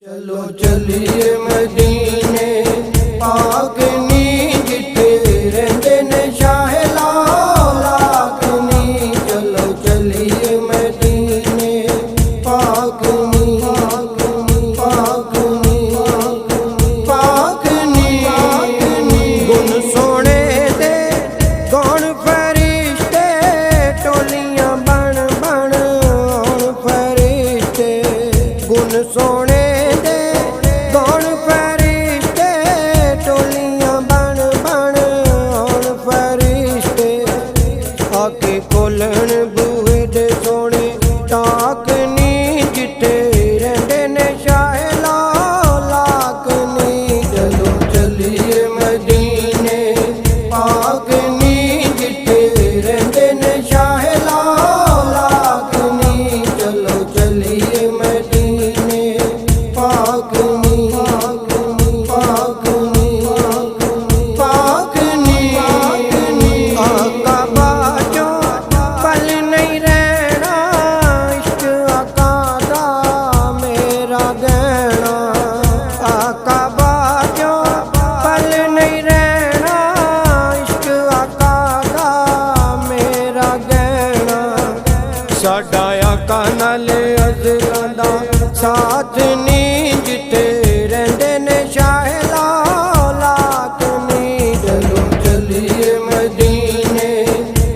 चलो चलिए मदीने पाक नी जिथे रहंदे ने शाह लाख नी। चलो चलिए मदीने पाक नी पाक नी पाक नी। गुण सोने दे कौन फरिश्ते टोलियां बन बन आउण फरिश्ते। गुण सोने आके खोलन बूहे दे सोने टाक नी जिथे रहंदे ने शाह लाख नी। चलो चलिए मदीने पाक नी जिथे रहंदे ने शाह लाख नी। चलो चलिए मदीने पाक नी पाक नी पाक नी। आका साडा आका नाल अज़लां दा साथ नी जिथे रहंदे ने शाह लाख नी। चलो चलिए मदीने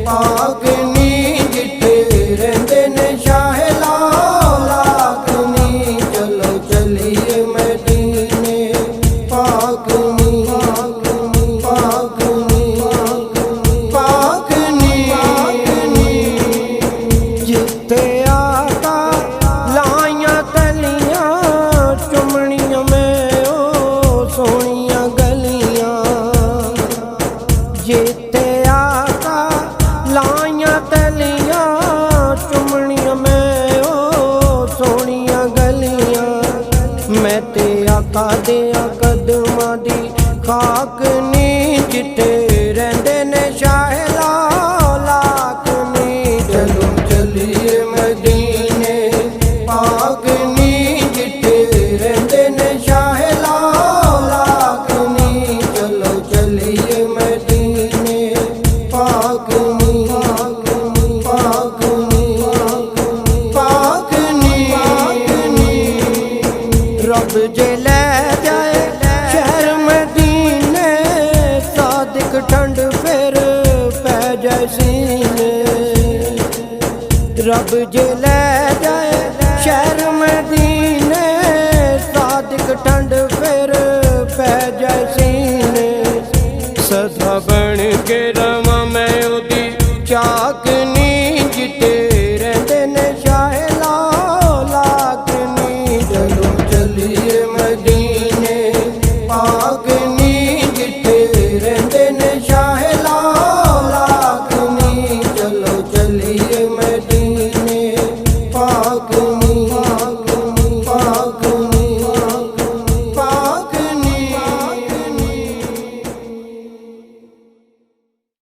पाक नी जिथे रहंदे ने शाह लाख नी। चलो चलिए मदीने पाक नी पाक नी पाक नी। जिथे आका लाइया तलियां चुमनियां में ओ सोहनियां गलियां। जिथे आका लाइया तलियां चुमनियां में ओ सोहनियां गलियां। मैं ते आका दियां कदमां दी खाक नी जिथे रहंदे ने शाह लाख नी। चलो चलिए मदीने पाक नी जिथे रहंदे ने शाह लाख नी। चलो चलिए मदीने पाक नी पाक नी पाक नी। रब जे ले जाए शहर मदीने सादिक ठंड फिर पै जाए सीने। रब जे ले जाए शहर मदीने सादिक ठंड फिर पै जाए सीने। सदा बन के रवा मैं उदी चाक नी जिथे रहंदे ने शाह लाख नी। चलो चलिए मदीने पाक नी